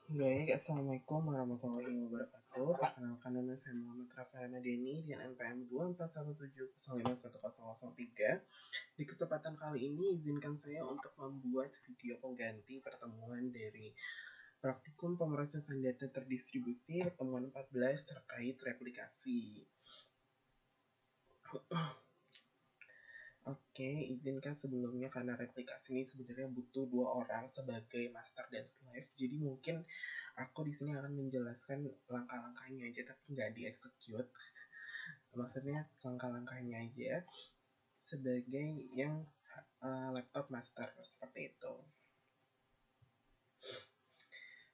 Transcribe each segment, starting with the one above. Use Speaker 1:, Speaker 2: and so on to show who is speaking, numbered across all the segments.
Speaker 1: Baik, Assalamualaikum warahmatullahi wabarakatuh. Perkenalkan nama saya Muhammad Rafael Madeni dengan NPM 2417051003. Di kesempatan kali ini, izinkan saya untuk membuat video pengganti pertemuan dari praktikum pemrosesan data terdistribusi pertemuan 14 terkait replikasi. Oke, izinkan sebelumnya karena replikasi ini sebenarnya butuh 2 orang sebagai master dan slave. Jadi mungkin aku di sini akan menjelaskan langkah-langkahnya aja tapi nggak di-execute. Maksudnya langkah-langkahnya aja sebagai yang laptop master seperti itu.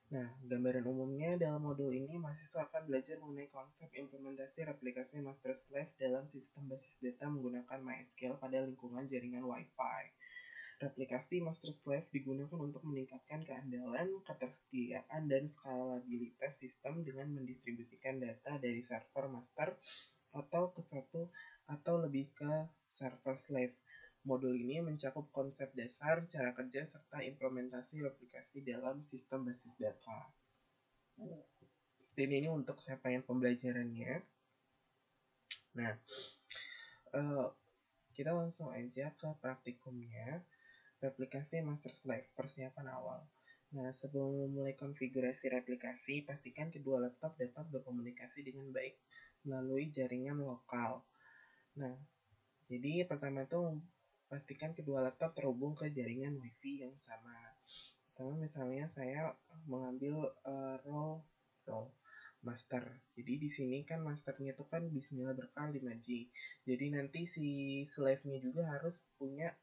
Speaker 1: Nah, gambaran umumnya dalam modul ini mahasiswa akan belajar mengenai konsep implementasi replikasi master-slave dalam sistem basis data menggunakan MySQL pada lingkungan jaringan Wi-Fi. Replikasi master-slave digunakan untuk meningkatkan keandalan, ketersediaan, dan skalabilitas sistem dengan mendistribusikan data dari server master atau ke satu atau lebih ke server slave. Modul ini mencakup konsep dasar, cara kerja, serta implementasi replikasi dalam sistem basis data. Dan ini untuk capaian pembelajarannya. Nah, kita langsung aja ke praktikumnya. Replikasi master slave, persiapan awal. Nah, sebelum memulai konfigurasi replikasi, pastikan kedua laptop dapat berkomunikasi dengan baik melalui jaringan lokal. Nah, jadi pertama tuh pastikan kedua laptop terhubung ke jaringan WiFi yang sama. Pertama misalnya saya mengambil role master. Jadi di sini kan masternya tuh kan Bismillah berkah 5G. Jadi nanti si slave-nya juga harus punya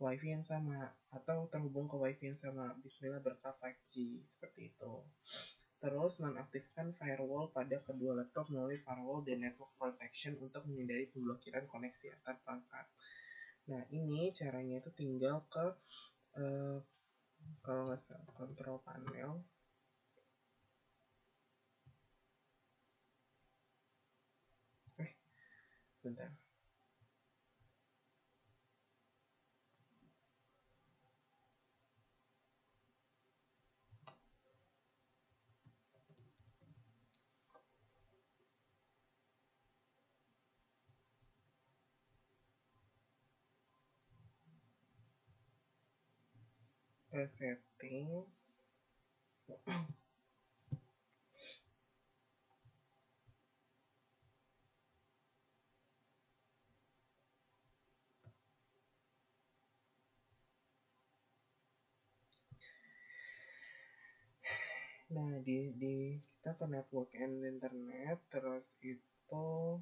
Speaker 1: WiFi yang sama atau terhubung ke WiFi yang sama. Bismillah berkah 5G seperti itu. Terus nonaktifkan firewall pada kedua laptop melalui firewall dan network protection untuk menghindari pemblokiran koneksi antar perangkat. Nah, ini caranya itu tinggal ke kalau nggak salah control panel. Bentar. Ke setting. Nah, di kita ke network and internet, terus itu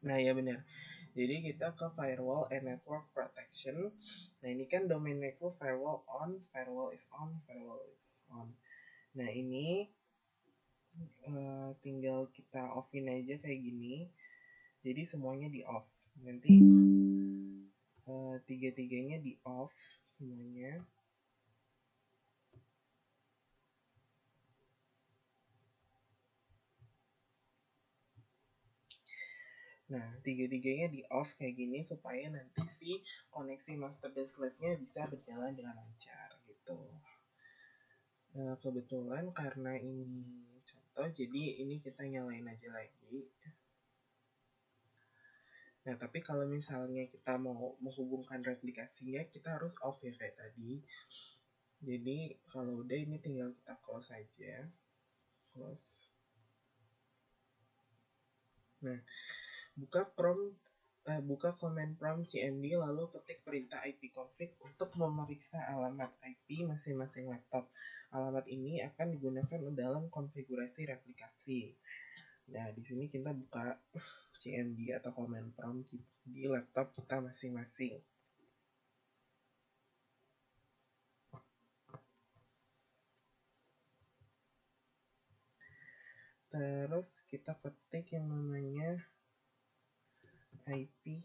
Speaker 1: nah ya benar. Jadi kita ke firewall and network protection. Nah, ini kan domain network firewall on, firewall is on, firewall is on. Nah, ini tinggal kita offin aja kayak gini. Jadi semuanya di off. Nanti tiga-tiganya di off semuanya. Nah, tiga-tiganya di off kayak gini supaya nanti si koneksi master dan slave-nya bisa berjalan dengan lancar gitu. Nah, kebetulan karena ini contoh, jadi ini kita nyalain aja lagi. Nah, tapi kalau misalnya kita mau menghubungkan replikasinya, kita harus off ya kayak tadi. Jadi, kalau udah ini tinggal kita close aja. Close. Nah, buka command prompt cmd lalu ketik perintah ipconfig untuk memeriksa alamat IP masing-masing laptop. Alamat ini akan digunakan dalam konfigurasi replikasi. Nah, di sini kita buka cmd atau command prompt di laptop kita masing-masing. Terus kita ketik yang namanya IP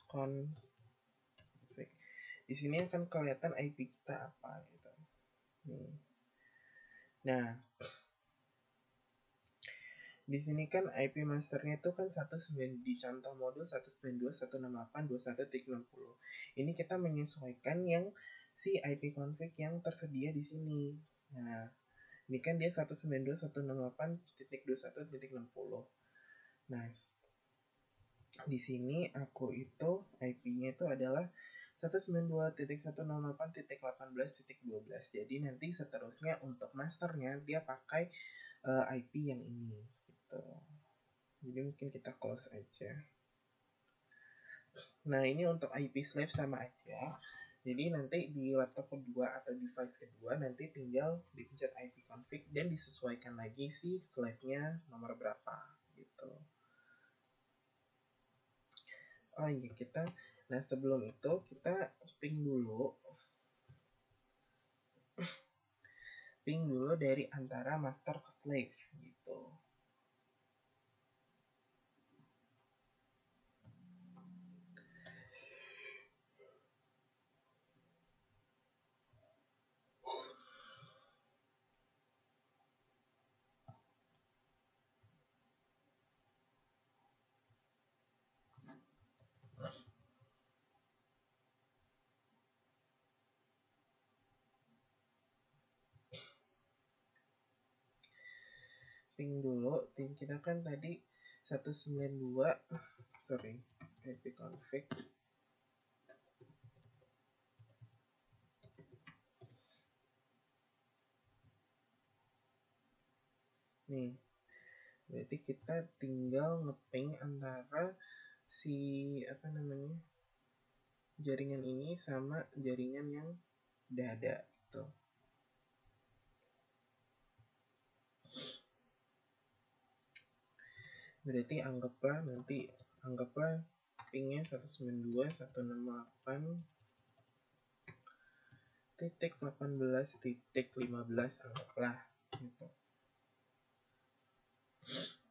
Speaker 1: config. Di sini akan kelihatan IP kita apa gitu. Nah, di sini kan IP masternya itu kan 19 di contoh modul 192.168.21.60. Ini kita menyesuaikan yang si IP config yang tersedia di sini. Nah, ini kan dia 192.168.21.60. Nah, di sini aku itu IP-nya itu adalah 192.168.18.12. Jadi nanti seterusnya untuk masternya dia pakai IP yang ini gitu. Jadi mungkin kita close aja. Nah, ini untuk IP slave sama aja. Jadi nanti di laptop kedua atau device kedua nanti tinggal dipencet IP config dan disesuaikan lagi si slave-nya nomor berapa gitu. Oh iya, nah sebelum itu kita ping dulu dari antara master ke slave gitu. Ping dulu, tim kita kan tadi 192, IP config. Nih, berarti kita tinggal ngeping antara si jaringan ini sama jaringan yang udah ada gitu. Berarti anggaplah pingnya 192.168.18.15 anggaplah gitu.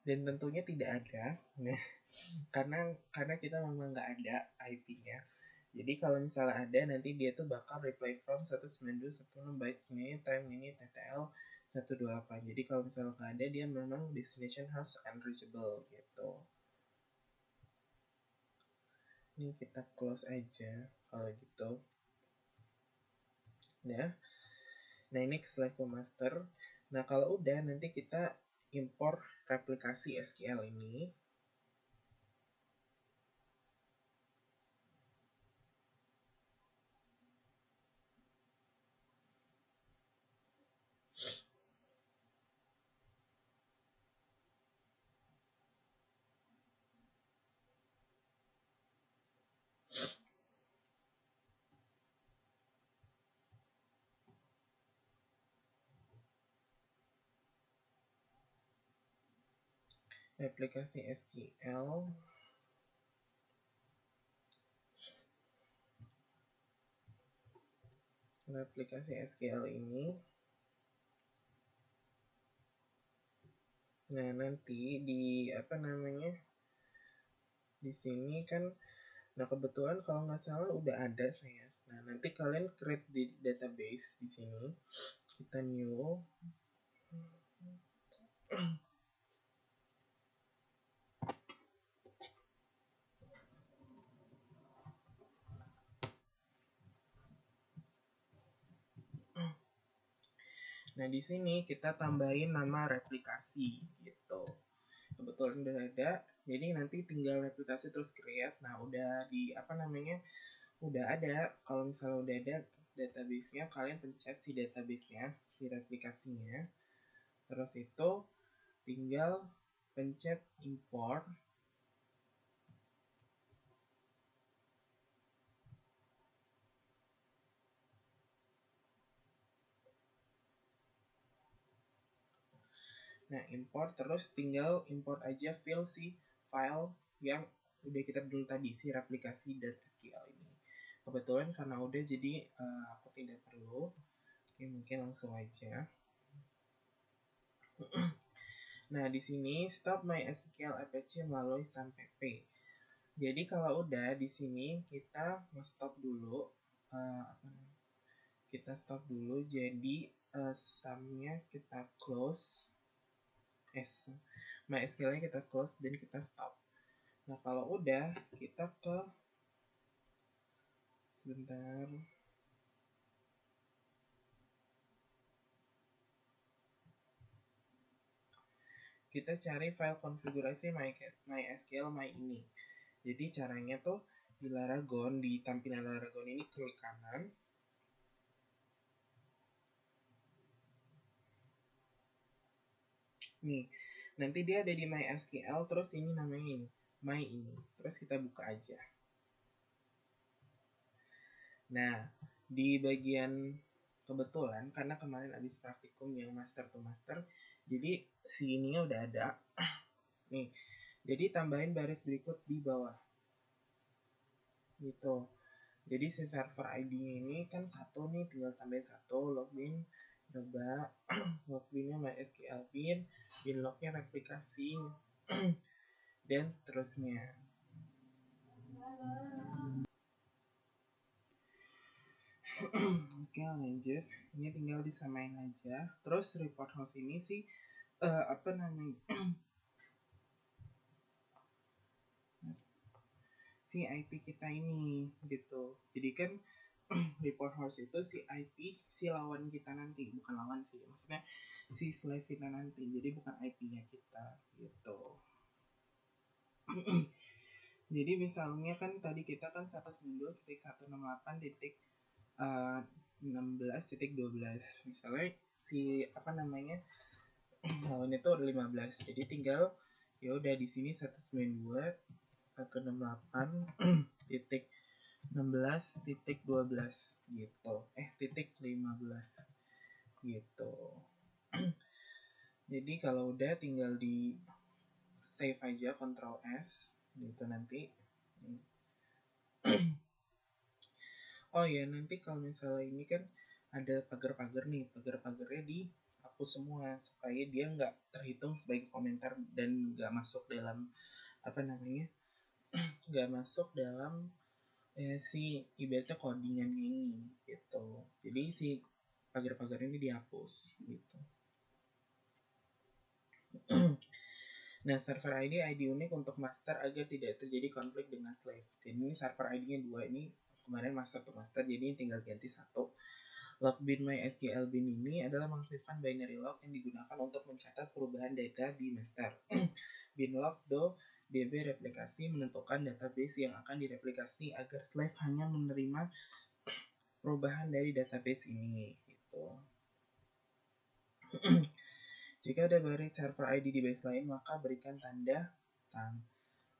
Speaker 1: Dan tentunya tidak ada, nah, karena kita memang nggak ada IP-nya. Jadi kalau misalnya ada, nanti dia tuh bakal reply from 192.168 bytes ini time ini TTL 128. Jadi kalau misalnya nggak ada, dia memang destination host unreachable gitu. Ini kita close aja kalau gitu. Nah ini ke slide master. Nah kalau udah nanti kita import replikasi SQL ini. Replikasi SQL ini. Nah, nanti di di sini kan, nah kebetulan kalau nggak salah udah ada saya. Nah, nanti kalian create di database di sini. Kita new. Nah, di sini kita tambahin nama replikasi gitu. Kebetulan udah ada, jadi nanti tinggal replikasi terus create. Nah, udah udah ada. Kalau misalnya udah ada database-nya, kalian pencet si database-nya, si replikasinya. Terus itu tinggal pencet import. Nah, import terus tinggal import aja file yang udah kita dulu tadi, si replikasi.sql ini. Kebetulan karena udah, jadi aku tidak perlu. Oke, mungkin langsung aja. Nah, di sini stop MySQL Apache melalui SAMPP. Jadi kalau udah di sini kita stop dulu, kita stop dulu. Jadi sumnya kita close, MySQL-nya kita close dan kita stop. Nah kalau udah kita ke sebentar. Kita cari file konfigurasi MySQL My ini. Jadi caranya tuh di Laragon, di tampilan Laragon ini klik kanan. Nih, nanti dia ada di MySQL, terus ini namanya ini, My ini. Terus kita buka aja. Nah, di bagian kebetulan karena kemarin habis praktikum yang master to master, jadi si ininya udah ada. Nih, jadi tambahin baris berikut di bawah. Gitu. Jadi si server ID-nya ini kan satu nih, tinggal tambahin satu, login, coba loginnya MySQL bin lognya replikasi, dan seterusnya. Oke, lanjut. Ini tinggal disamain aja. Terus report host ini sih apa namanya? Si IP kita ini gitu. Jadi kan report host itu si IP si lawan kita nanti, bukan lawan sih. Maksudnya si slave kita nanti. Jadi bukan IP-nya kita gitu. Jadi misalnya kan tadi kita kan 192.168.16.12. Misalnya si apa namanya lawan itu ada 15. Jadi tinggal ya udah di sini 192.168.16.12 gitu. Titik 15 gitu. Jadi kalau udah tinggal di save aja, Ctrl S gitu nanti. Oh ya, nanti kalau misalnya ini kan ada pagar-pagar nih, pagar-pagarnya dihapus semua supaya dia nggak terhitung sebagai komentar dan nggak masuk dalam apa namanya, nggak masuk dalam si ibaratnya codingannya ini gitu. Jadi si pagar-pagar ini dihapus gitu. Nah, server ID unik untuk master agar tidak terjadi konflik dengan slave. Dan ini server ID-nya 2, ini kemarin master to master, jadi tinggal ganti 1. Log bin MySQL bin ini adalah mengaktifkan binary log yang digunakan untuk mencatat perubahan data di master. Bin log do db replikasi menentukan database yang akan direplikasi agar slave hanya menerima perubahan dari database ini gitu. Jika ada baris server ID di baseline, maka berikan tanda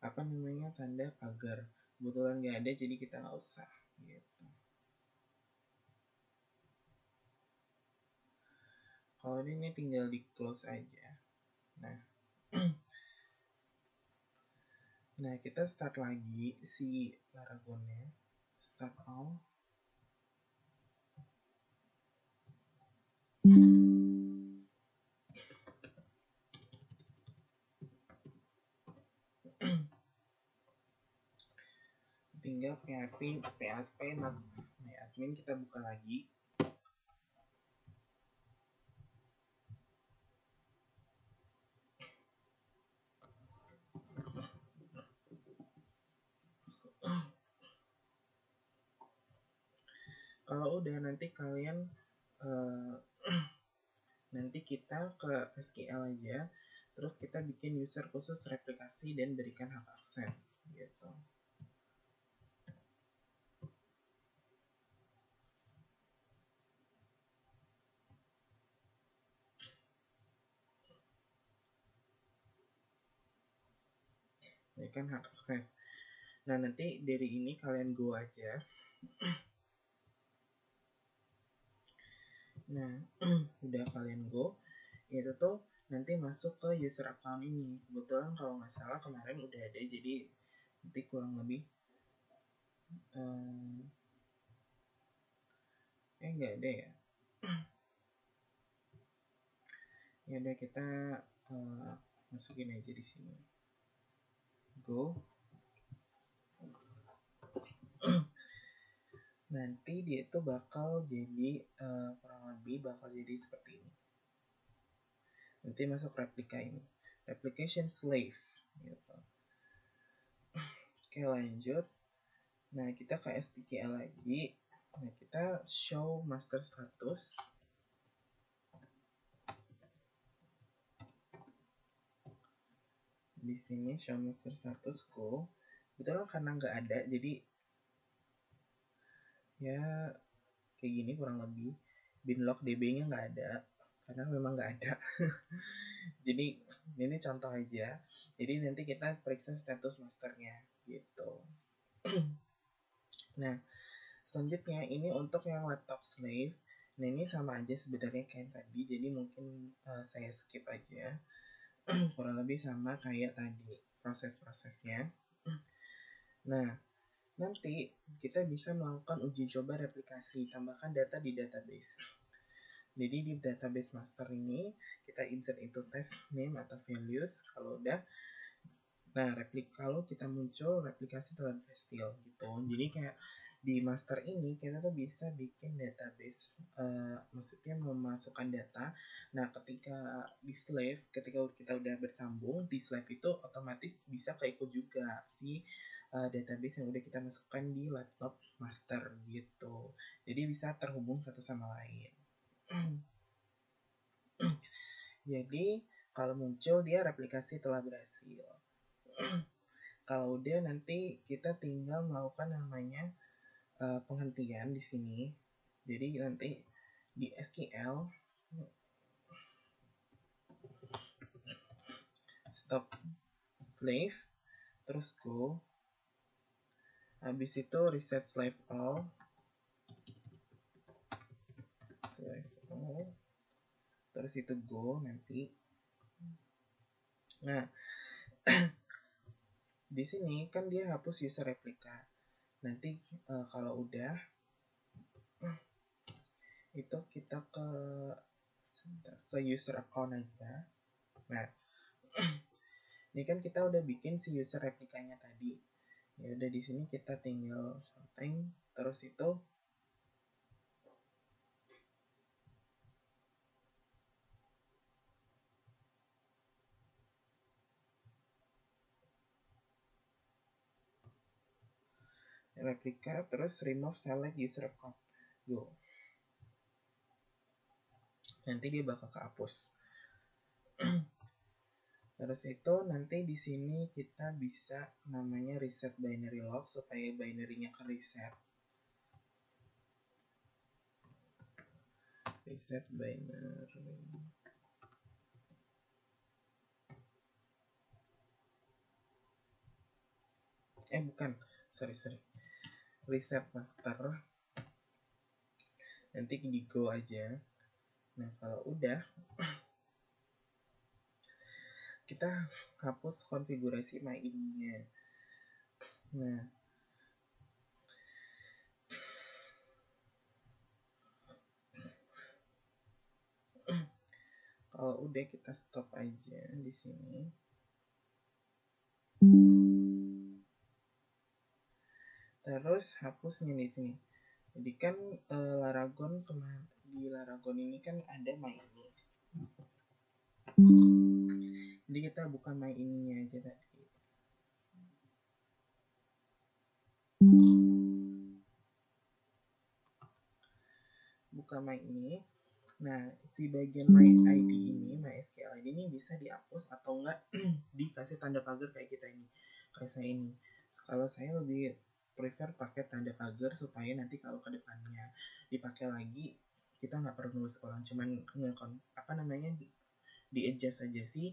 Speaker 1: tanda pagar. Kebetulan nggak ada, jadi kita nggak usah gitu. Kalau ini tinggal di close aja. Nah kita start lagi si Laragonnya, start all. Tinggal PHP admin kita buka lagi. Kalau udah nanti kalian nanti kita ke SQL aja, terus kita bikin user khusus replikasi dan berikan hak akses gitu. Berikan hak akses. Nah nanti dari ini kalian go aja. Nah udah kalian go, itu tuh nanti masuk ke user account ini. Kebetulan kalau nggak salah kemarin udah ada, jadi nanti kurang lebih nggak ada ya. Ya udah, kita masukin aja di sini. Go. Nanti dia itu bakal jadi kurang lebih bakal jadi seperti ini. Nanti masuk replika ini, replication slave gitu. Oke, lanjut. Nah, kita ke STQL lagi. Nah, kita show master status. Di sini show master status go. Betul, karena nggak ada, jadi ya kayak gini kurang lebih. Binlog DB-nya nggak ada, karena memang nggak ada. Jadi ini contoh aja. Jadi nanti kita periksa status masternya gitu. Nah, selanjutnya ini untuk yang laptop slave. Nah, ini sama aja sebenarnya kayak tadi, jadi mungkin saya skip aja. Kurang lebih sama kayak tadi proses-prosesnya. Nah, nanti kita bisa melakukan uji coba replikasi, tambahkan data di database. Jadi di database master ini kita insert itu test name atau values. Kalau udah, nah kalau kita muncul replikasi telah berhasil gitu. Jadi kayak di master ini kita tuh bisa bikin database, maksudnya memasukkan data. Nah, ketika di slave, ketika kita udah bersambung di slave itu otomatis bisa keikut juga si database yang udah kita masukkan di laptop master gitu. Jadi bisa terhubung satu sama lain. Jadi kalau muncul dia replikasi telah berhasil. Kalau udah, nanti kita tinggal melakukan namanya penghentian di sini. Jadi nanti di SQL stop slave, terus go. Habis itu reset slave all, terus itu go nanti. Nah, di sini kan dia hapus user replika. Nanti kalau udah itu kita ke user account aja. Nah, ini kan kita udah bikin si user replikanya tadi. Ya udah, di sini kita tinggal setting, terus itu replika, terus remove select user account. Go. Nanti dia bakal kehapus. Terus itu nanti di sini kita bisa namanya reset binary log supaya binary-nya ke reset. Reset binary. Bukan. Sorry. Reset master. Nanti di go aja. Nah, kalau udah kita hapus konfigurasi my ini-nya. Nah, kalau udah kita stop aja di sini. Terus hapusnya di sini. Jadi kan Laragon di Laragon ini kan ada my ini. Jadi kita buka my ininya aja tadi. Buka my ini. Nah, si bagian my ID ini, my SQL ID ini bisa dihapus atau enggak dikasih tanda pagar kayak kita ini. Kayak saya ini. Kalau saya lebih prefer pakai tanda pagar supaya nanti kalau ke depannya dipakai lagi kita nggak perlu nulis ulang, cuman di adjust aja sih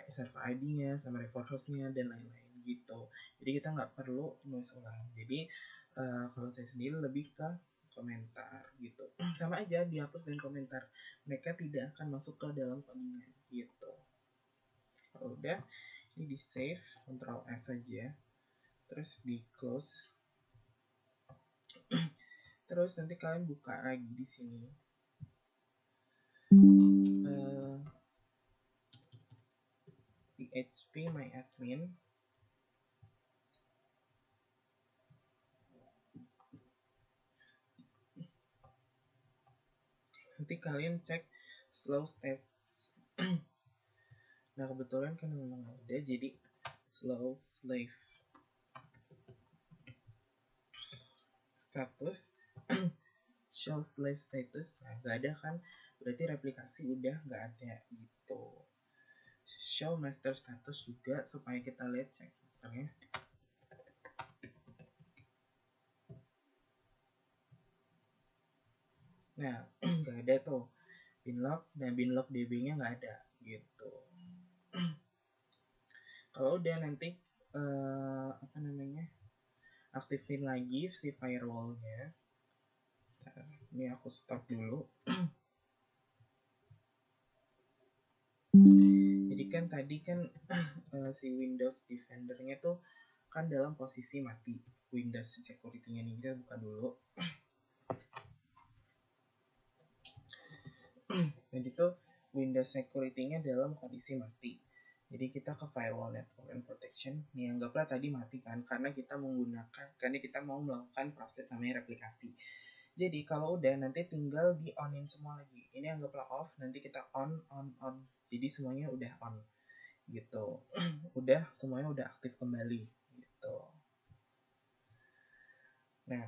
Speaker 1: server ID-nya sama report host-nya dan lain-lain gitu. Jadi kita nggak perlu nulis ulang. Jadi kalau saya sendiri lebih ke komentar gitu. Sama aja dihapus dan komentar. Mereka tidak akan masuk ke dalam codingan gitu. Kalau udah, ini di save, Ctrl S saja. Terus di close. Terus nanti kalian buka lagi di sini. phpMyAdmin. Nanti kalian cek slow step. Nah kebetulan kan memang ada, jadi slow slave status show slave status. Nah gak ada kan, berarti replikasi udah gak ada gitu. Show master status juga supaya kita lihat cek misalnya. Nah gak ada tuh binlog, nah binlog db nya gak ada gitu. Kalau udah nanti apa namanya, aktifin lagi si firewallnya. Nah, ini aku stop dulu. Jadi kan tadi kan si Windows Defender-nya tuh kan dalam posisi mati. Windows security-nya nih kita buka dulu. Jadi tuh Windows security-nya dalam kondisi mati. Jadi kita ke firewall network and protection. Nih anggaplah tadi mati kan, karena kita mau melakukan proses namanya replikasi. Jadi kalau udah nanti tinggal di onin semua lagi. Ini anggaplah off, nanti kita on. Jadi semuanya udah on gitu. Udah semuanya udah aktif kembali gitu. Nah,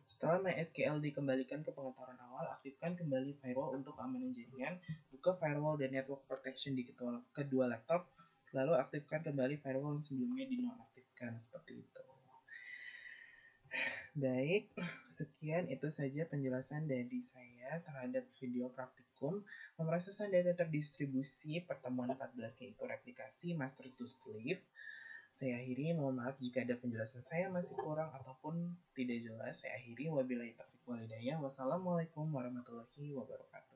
Speaker 1: setelah MySQL dikembalikan ke pengetahuan awal, aktifkan kembali firewall untuk keamanan jaringan, buka firewall dan network protection di kedua laptop, lalu aktifkan kembali firewall yang sebelumnya dinonaktifkan, seperti itu. Baik, sekian itu saja penjelasan dari saya terhadap video praktikum pemrosesan data terdistribusi pertemuan 14, yaitu replikasi master to slave. Saya akhiri, mohon maaf jika ada penjelasan saya masih kurang ataupun tidak jelas. Saya akhiri, wabillahi taufiq wal hidayah. Wassalamualaikum warahmatullahi wabarakatuh.